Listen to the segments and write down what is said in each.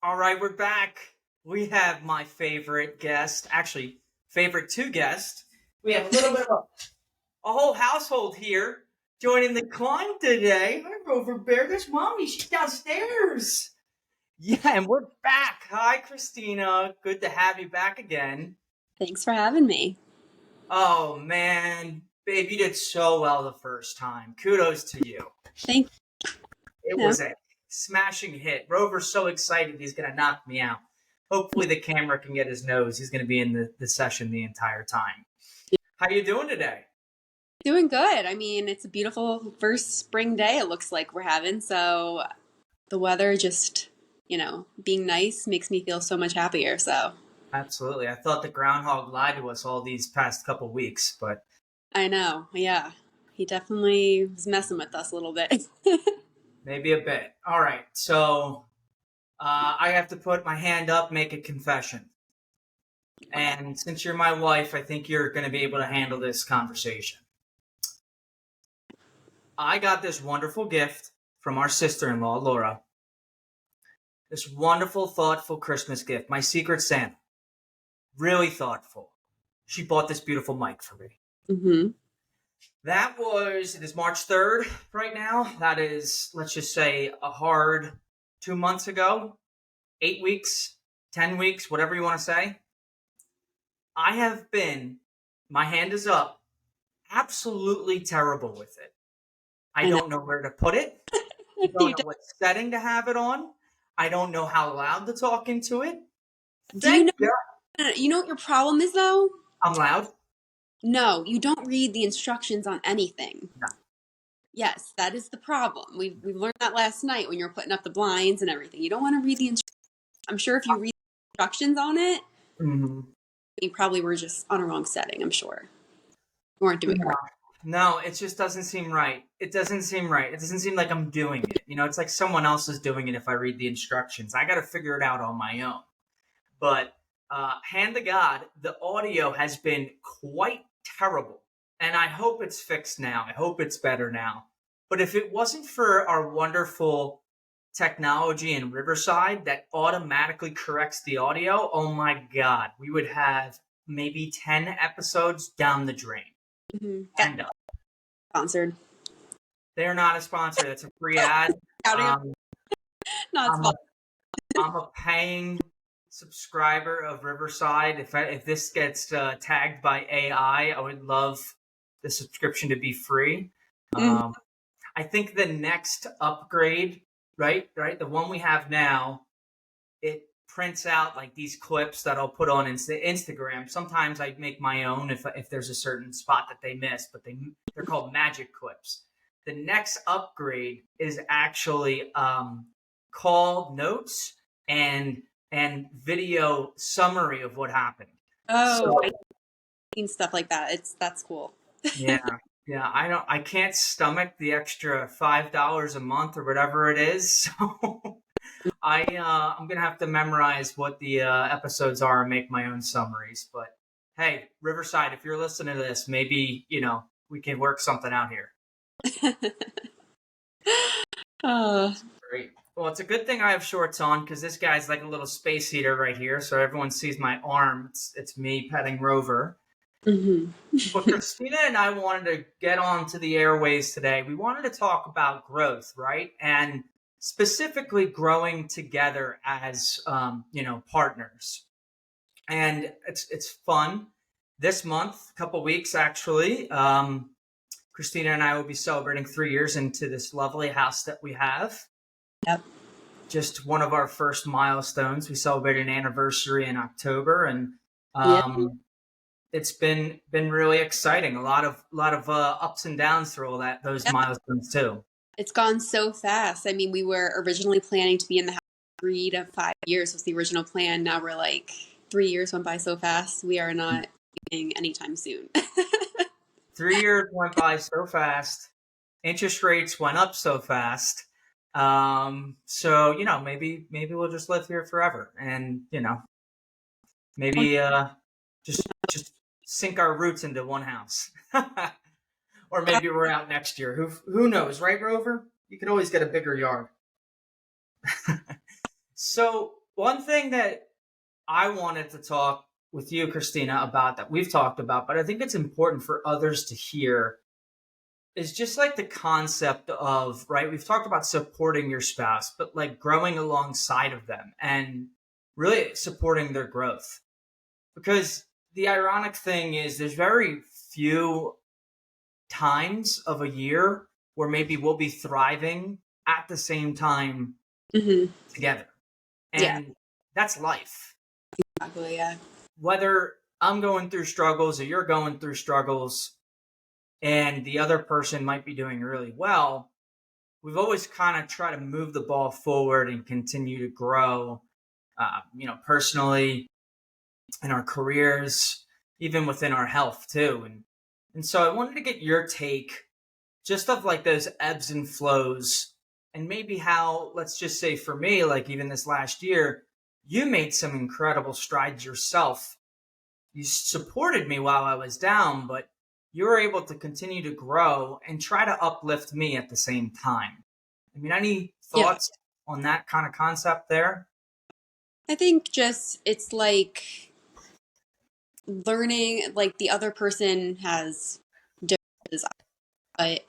All right, we're back. We have my favorite guest, actually, favorite two guests. We have a little bit of a whole household here joining the climb today. Hi, Rover Bear. There's Mommy. She's downstairs. Yeah, and we're back. Hi, Kristina. Good to have you back again. Thanks for having me. Oh, man. Babe, you did so well the first time. Kudos to you. Thank It you. was a smashing hit. Rover's so excited he's going to knock me out. Hopefully the camera can get his nose. He's going to be in the session the entire time. How you doing today? Doing good. I mean, it's a beautiful first spring day it looks like we're having. So the weather just, being nice makes me feel so much happier. So Absolutely. I thought the groundhog lied to us all these past couple weeks, but I know. Yeah. He definitely was messing with us a little bit. maybe a bit. All right. So I have to put my hand up, make a confession. And since you're my wife, I think you're going to be able to handle this conversation. I got this wonderful gift from our sister-in-law, Laura. This wonderful, thoughtful Christmas gift. My Secret Santa. Really thoughtful. She bought this beautiful mic for me. Mm-hmm. It is March 3rd right now. That is, let's just say, a hard 2 months ago, 8 weeks, 10 weeks, whatever you want to say. I have been, my hand is up, absolutely terrible with it. I don't know where to put it. I don't know what setting to have it on. I don't know how loud to talk into it. Do you Thank know? God. You know what your problem is, though? I'm loud? No, you don't read the instructions on anything. No. Yes, that is the problem. We learned that last night when you were putting up the blinds and everything. You don't want to read the instructions. I'm sure if you read the instructions on it, you probably were just on a wrong setting, I'm sure. You weren't doing it right. No, it just doesn't seem right. It doesn't seem right. It doesn't seem like I'm doing it. It's like someone else is doing it if I read the instructions. I got to figure it out on my own. But hand to God, the audio has been quite terrible. And I hope it's fixed now. I hope it's better now. But if it wasn't for our wonderful technology in Riverside that automatically corrects the audio, oh my God, we would have maybe 10 episodes down the drain. Mm-hmm. And Sponsored. they're not a sponsor. That's a free ad. Not I'm a paying subscriber of Riverside. If this gets tagged by AI, I would love the subscription to be free. I think the next upgrade, right, the one we have now, it prints out like these clips that I'll put on Instagram. Sometimes I make my own if there's a certain spot that they miss, but they're called magic clips. The next upgrade is actually call notes and video summary of what happened. Oh, I've seen stuff like that. That's cool. Yeah. I can't stomach the extra $5 a month or whatever it is. So I'm gonna have to memorize what the episodes are and make my own summaries. But hey, Riverside, if you're listening to this, maybe we can work something out here. Great. Well, it's a good thing I have shorts on because this guy's like a little space heater right here, so everyone sees my arm. It's me petting Rover. Mm-hmm. But Kristina and I wanted to get onto the airways today. We wanted to talk about growth, right? And specifically growing together as partners. And it's fun. This month, a couple weeks actually, Kristina and I will be celebrating 3 years into this lovely house that we have. Yep. Just one of our first milestones. We celebrated an anniversary in October, and it's been really exciting. A lot of ups and downs through all those milestones too. It's gone so fast. I mean, we were originally planning to be in the house 3 to 5 years was the original plan. Now we're like 3 years went by so fast. We are not leaving anytime soon. 3 years went by so fast. Interest rates went up so fast. So maybe we'll just live here forever, and maybe just sink our roots into one house. Or maybe we're out next year. Who knows, right, Rover? You could always get a bigger yard. So one thing that I wanted to talk with you, Kristina, about that we've talked about, but I think it's important for others to hear is just like the concept of, right? We've talked about supporting your spouse, but like growing alongside of them and really supporting their growth. Because the ironic thing is, there's very few times of a year where maybe we'll be thriving at the same time Mm-hmm. together. Yeah, And that's life. exactly. Yeah. Whether I'm going through struggles or you're going through struggles and the other person might be doing really well, we've always kind of tried to move the ball forward and continue to grow, personally, in our careers, even within our health too. And so I wanted to get your take just of like those ebbs and flows, and maybe how, let's just say for me, like even this last year, you made some incredible strides yourself. You supported me while I was down, but you were able to continue to grow and try to uplift me at the same time. I mean, any Yeah. thoughts on that kind of concept there? I think just it's like learning, like the other person has different desires, but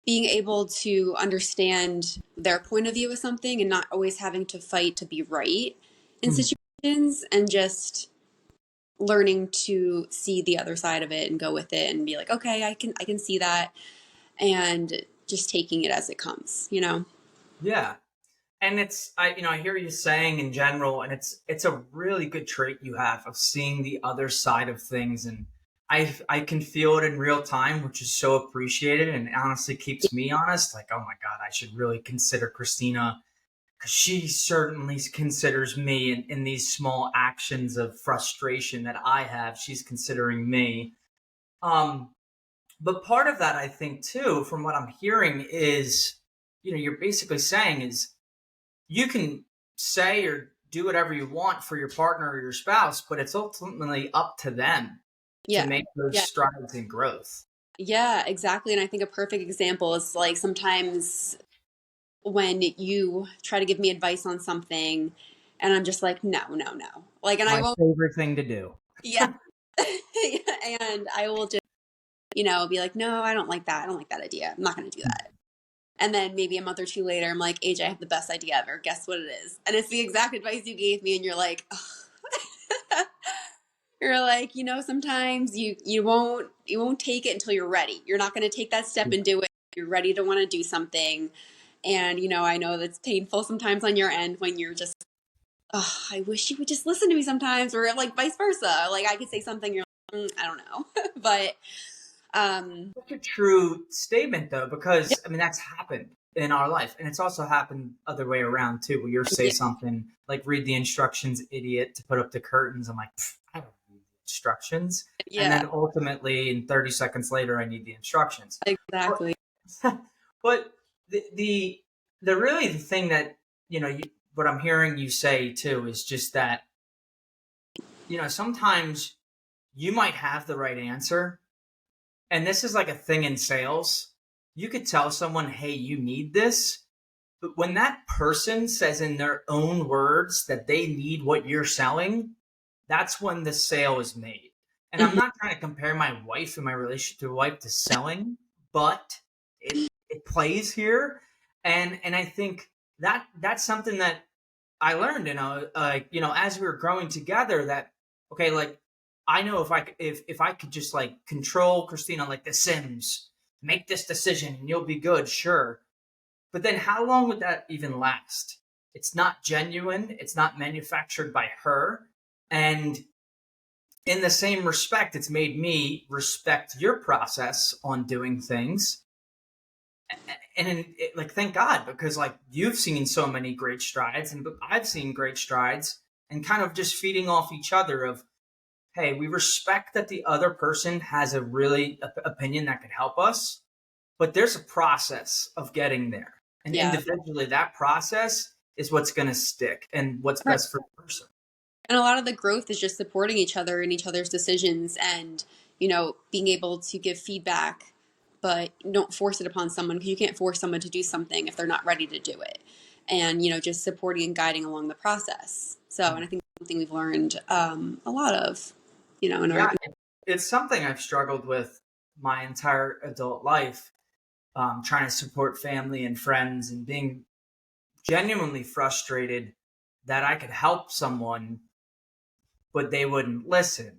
being able to understand their point of view of something and not always having to fight to be right in Hmm. situations, and just learning to see the other side of it and go with it and be like, okay, I can see that, and just taking it as it comes, you know? Yeah. And I hear you saying in general, and it's a really good trait you have of seeing the other side of things. And I can feel it in real time, which is so appreciated and honestly keeps me honest. Like, oh my God, I should really consider Kristina, because she certainly considers me in these small actions of frustration that I have. She's considering me. Um, but part of that, I think, too, from what I'm hearing, is, you're basically saying is you can say or do whatever you want for your partner or your spouse, but it's ultimately up to them to Yeah. make those Yeah. strides in growth. Yeah, exactly. And I think a perfect example is like sometimes when you try to give me advice on something and I'm just like, no, no, no. Like, and I My won't, favorite thing to do. yeah. And I will just, be like, no, I don't like that. I don't like that idea. I'm not going to do that. And then maybe a month or two later, I'm like, AJ, I have the best idea ever. Guess what it is? And it's the exact advice you gave me. And you're like, oh. You're like, sometimes you won't take it until you're ready. You're not going to take that step and do it. You're ready to want to do something. And, I know that's painful sometimes on your end when you're just, oh, I wish you would just listen to me sometimes, or like vice versa. Like I could say something, you're like, I don't know. But, Such a true statement, though, yeah, because I mean that's happened in our life, and it's also happened other way around too. Where you say yeah, something like "read the instructions, idiot," to put up the curtains. I'm like, I don't read the instructions, and yeah, then ultimately, in 30 seconds later, I need the instructions. exactly. But, but the really the thing that what I'm hearing you say too is just that sometimes you might have the right answer, and this is like a thing in sales. You could tell someone, hey, you need this. But when that person says in their own words that they need what you're selling, that's when the sale is made. And I'm Mhm. not trying to compare my wife and my relationship to a wife to selling, but it plays here. And I think that's something that I learned, as we were growing together, that okay, like I know if I could just like control Kristina like The Sims, make this decision and you'll be good, sure. But then how long would that even last? It's not genuine. It's not manufactured by her. And in the same respect, it's made me respect your process on doing things. Like, thank God, because like you've seen so many great strides, and I've seen great strides, and kind of just feeding off each other of, hey, we respect that the other person has a really opinion that could help us, but there's a process of getting there. And Yeah. individually, that process is what's going to stick and what's Right. best for the person. And a lot of the growth is just supporting each other in each other's decisions, and, being able to give feedback, but don't force it upon someone, because you can't force someone to do something if they're not ready to do it. and, just supporting and guiding along the process. So, and I think that's something we've learned a lot of, in our. It's something I've struggled with my entire adult life, trying to support family and friends and being genuinely frustrated that I could help someone, but they wouldn't listen.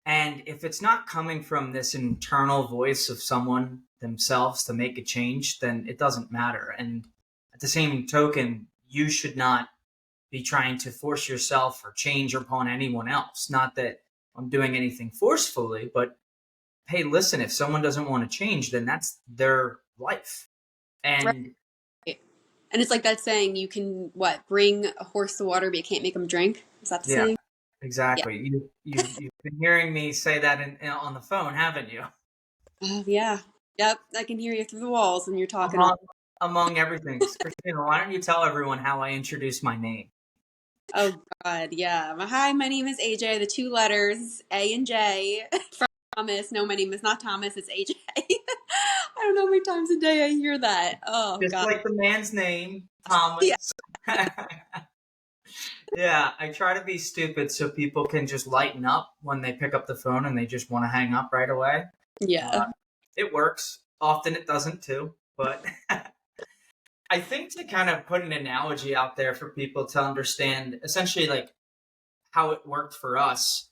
And if it's not coming from this internal voice of someone themselves to make a change, then it doesn't matter. And at the same token, you should not be trying to force yourself or change upon anyone else. Not that I'm doing anything forcefully, but hey, listen, if someone doesn't want to change, then that's their life. And Right. And it's like that saying, you can bring a horse to water, but you can't make him drink. Is that the yeah, saying? exactly. You've been hearing me say that on the phone, haven't you? Oh, yeah. Yep. I can hear you through the walls when you're talking. Among everything, Kristina, why don't you tell everyone how I introduce my name? Oh God, yeah. Hi, my name is AJ. The two letters A and J from Thomas. No, my name is not Thomas. It's AJ. I don't know how many times a day I hear that. Oh Just God. like the man's name, Yeah. Thomas. Yeah, I try to be stupid so people can just lighten up when they pick up the phone and they just want to hang up right away. Yeah. It works. Often it doesn't too, but I think to kind of put an analogy out there for people to understand essentially like how it worked for us,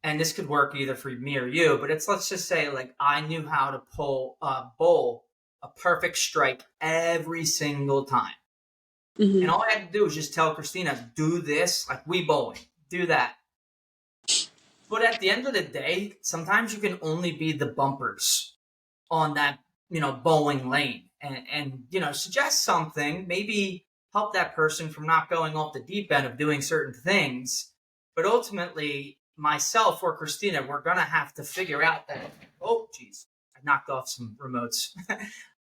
and this could work either for me or you, but let's just say like I knew how to bowl a perfect strike every single time. And Mm-hmm. all I had to do was just tell Kristina, do this, like we bowling, do that. But at the end of the day, sometimes you can only be the bumpers on that, bowling lane and suggest something, maybe help that person from not going off the deep end of doing certain things. But ultimately, myself or Kristina, we're going to have to figure out that, oh, geez, I knocked off some remotes.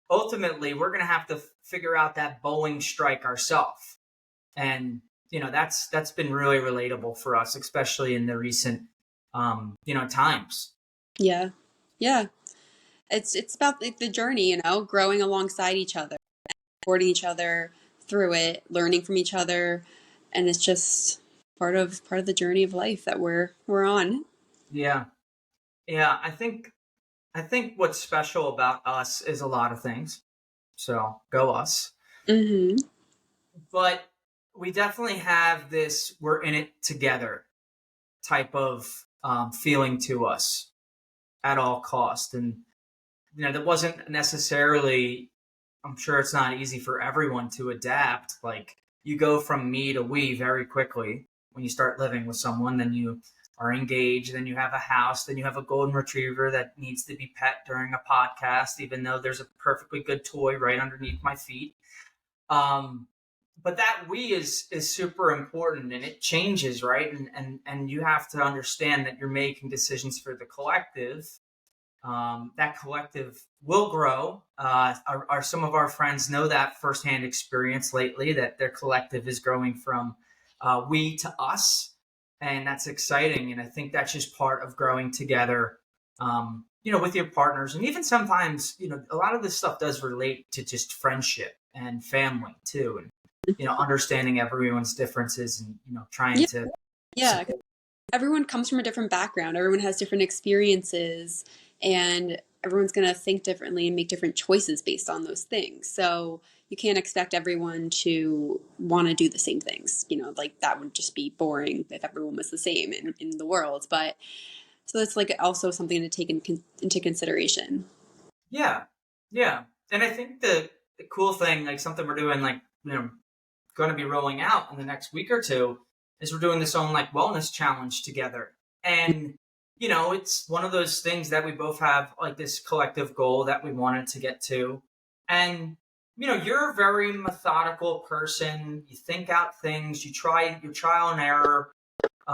Ultimately, we're going to have to figure out that bowling strike ourselves. And, that's been really relatable for us, especially in the recent, times. Yeah. Yeah. It's about the journey, growing alongside each other, supporting each other through it, learning from each other, and it's just part of the journey of life that we're on. Yeah. Yeah. I think what's special about us is a lot of things. So go us. Mm-hmm. But we definitely have this we're in it together type of feeling to us at all cost. And, that wasn't necessarily, I'm sure it's not easy for everyone to adapt. Like you go from me to we very quickly when you start living with someone, then you are engaged, then you have a house, then you have a golden retriever that needs to be pet during a podcast, even though there's a perfectly good toy right underneath my feet. Um, but that we is super important and it changes, right? And you have to understand that you're making decisions for the collective. That collective will grow. Some of our friends know that firsthand experience lately, that their collective is growing from we to us, and that's exciting. And I think that's just part of growing together, with your partners, and even sometimes, a lot of this stuff does relate to just friendship and family too, and understanding everyone's differences and trying Yeah. to Yeah. support. Everyone comes from a different background. Everyone has different experiences, and everyone's going to think differently and make different choices based on those things. So you can't expect everyone to want to do the same things. Like that would just be boring if everyone was the same in the world. But so that's like also something to take into consideration. Yeah, yeah, and I think the cool thing, like something we're doing, like going to be rolling out in the next week or two, is we're doing this own like wellness challenge together, and it's one of those things that we both have like this collective goal that we wanted to get to, and you're a very methodical person. You think out things, you trial and error,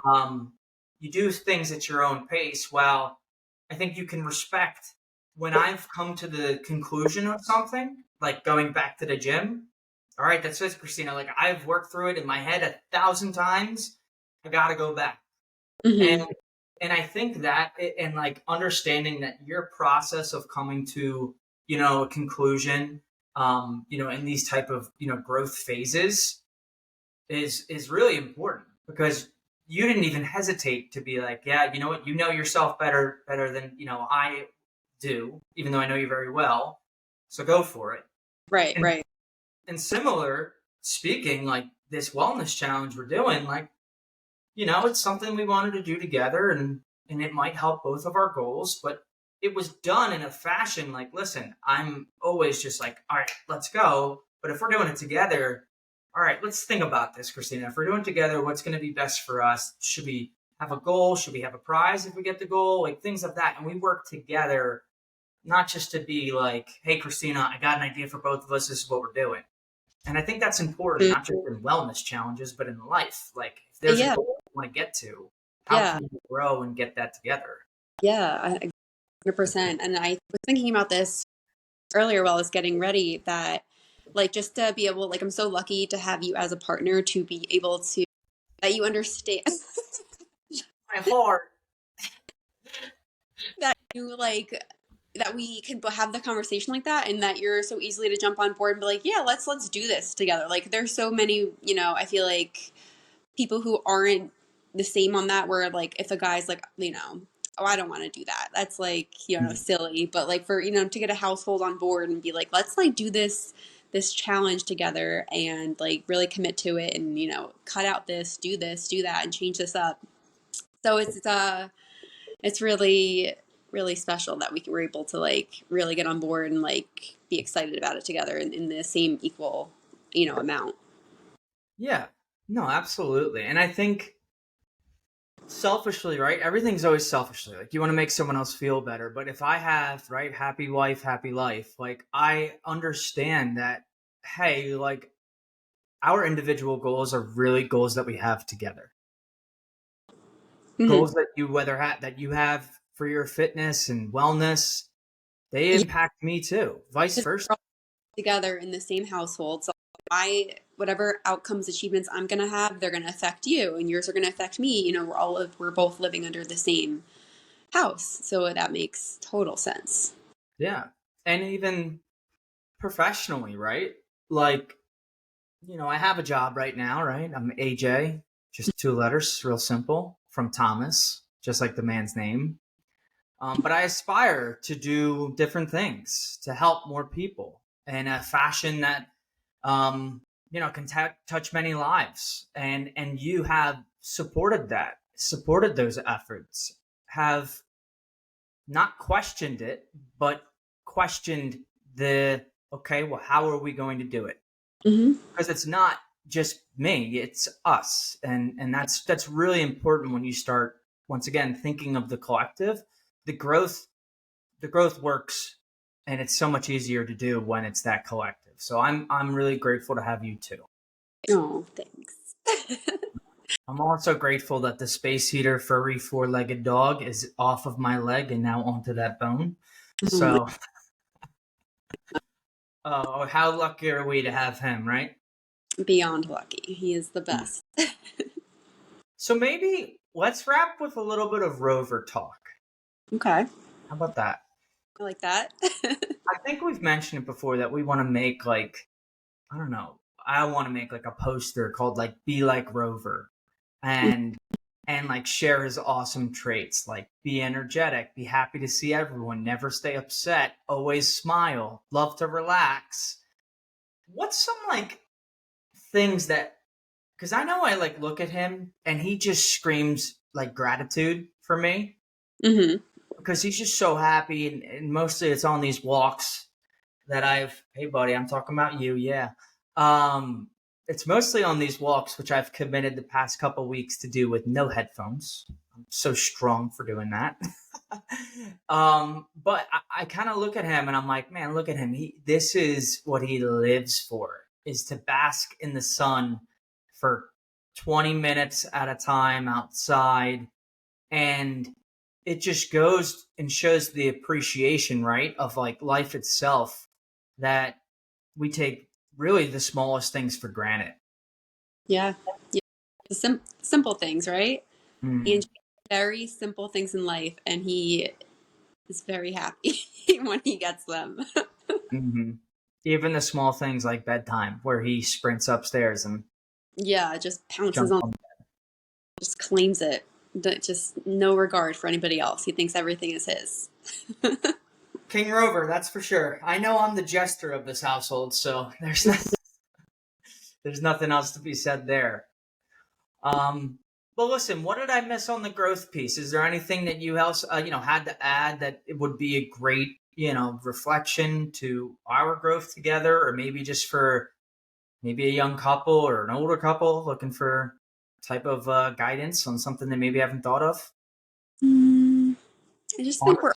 um, you do things at your own pace. Well, I think you can respect when I've come to the conclusion of something, like going back to the gym. All right, that's it, Kristina. Like I've worked through it in my head 1,000 times. I got to go back, and Mm-hmm. and I think that and like understanding that your process of coming to a conclusion in these type of, growth phases is really important, because you didn't even hesitate to be like, yeah, you know what, yourself better than, I do, even though I know you very well. So go for it. Right, And, right. and similar speaking, like this wellness challenge we're doing, like, it's something we wanted to do together, and it might help both of our goals, but it was done in a fashion like, listen, I'm always just like, all right, let's go. But if we're doing it together, all right, let's think about this, Kristina. If we're doing it together, what's going to be best for us? Should we have a goal? Should we have a prize if we get the goal? Like things like that. And we work together, not just to be like, hey, Kristina, I got an idea for both of us. This is what we're doing. And I think that's important, not just in wellness challenges, but in life. Like if there's a Yeah, goal you want to get to, how yeah, can you grow and get that together? yeah, 100%. And I was thinking about this earlier while I was getting ready, that like just to be able, like I'm so lucky to have you as a partner, to be able to, that you understand My heart. that you like, that we can have the conversation like that, and that you're so easily to jump on board and be like, yeah, let's do this together. Like there's so many, I feel like people who aren't the same on that, where like if a guy's like, oh, I don't want to do that, that's like, silly. But like for, to get a household on board and be like, let's like do this challenge together and like really commit to it, and cut out this, do that, and change this up. So it's really really special that we were able to like really get on board and like be excited about it together in the same equal amount. Yeah. No, absolutely. And I think selfishly, right? Everything's always selfishly. Like you want to make someone else feel better. But if I have, right, happy wife, happy life, like I understand that, hey, like our individual goals are really goals that we have together. Mm-hmm. Goals that you have for your fitness and wellness, they Yeah, impact me too. Vice 'cause versa. we're all together in the same household, so I whatever outcomes, achievements I'm gonna have, they're gonna affect you, and yours are gonna affect me. We're both living under the same house, so that makes total sense. Yeah. And even professionally, right? Like, I have a job right now, right? I'm AJ, just two letters, real simple, from Thomas, just like the man's name. But I aspire to do different things to help more people in a fashion that, can touch many lives. And you have supported those efforts, have not questioned it, but questioned okay, well, how are we going to do it? Mm-hmm. Because it's not just me, it's us. And that's really important when you start, once again, thinking of the collective. The growth works, and it's so much easier to do when it's that collective. So I'm really grateful to have you too. Oh, thanks. I'm also grateful that the space heater furry four-legged dog is off of my leg and now onto that bone. Oh, So how lucky are we to have him, right? beyond lucky. He is the best. So maybe let's wrap with a little bit of Rover talk. Okay. How about that? I like that. I think we've mentioned it before that we want to make like, I don't know, I want to make like a poster called like Be Like Rover, and like share his awesome traits, like be energetic, be happy to see everyone, never stay upset, always smile, love to relax. What's some like things that, because I know I like look at him and he just screams like gratitude for me, Mm-hmm. because he's just so happy, and mostly it's on these walks that hey buddy, I'm talking about you, yeah. It's mostly on these walks, which I've committed the past couple weeks to do with no headphones. I'm so strong for doing that. But I kind of look at him and I'm like, man, look at him. This is what he lives for, is to bask in the sun for 20 minutes at a time outside. And it just goes and shows the appreciation, right, of like life itself, that we take really the smallest things for granted. Yeah. Yeah. The simple things, right? He Mm. enjoys very simple things in life, and he is very happy when he gets them. Mm-hmm. Even the small things like bedtime, where he sprints upstairs and Yeah, just pounces jumps on, on. just claims it. Just no regard for anybody else. He thinks everything is his. King Rover, that's for sure. I know I'm the jester of this household, so there's nothing else to be said there. But listen, what did I miss on the growth piece? Is there anything that you else had to add that it would be a great reflection to our growth together, or maybe just for maybe a young couple or an older couple looking for type of guidance on something they maybe haven't thought of? Mm, I just think we're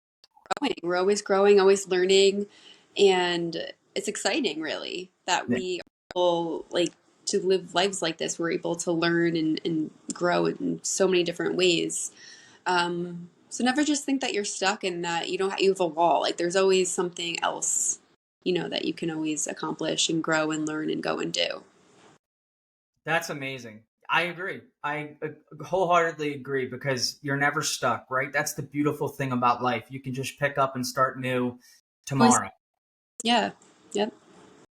growing. We're always growing, always learning, and it's exciting, really, that Yeah. we are able, like, to live lives like this. We're able to learn and grow in so many different ways. So never just think that you're stuck and that you have a wall. Like, there's always something else, that you can always accomplish and grow and learn and go and do. That's amazing. I agree. I wholeheartedly agree because you're never stuck, right? That's the beautiful thing about life. You can just pick up and start new Always, tomorrow. yeah, yep.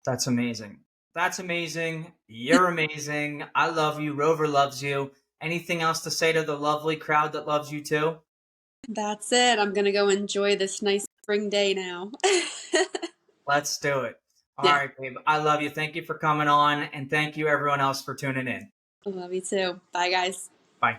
That's amazing. That's amazing. You're amazing. I love you. Rover loves you. Anything else to say to the lovely crowd that loves you too? That's it. I'm gonna go enjoy this nice spring day now. Let's do it. All Yeah, right, babe. I love you. Thank you for coming on, and thank you everyone else for tuning in. I love you too. Bye, guys. Bye.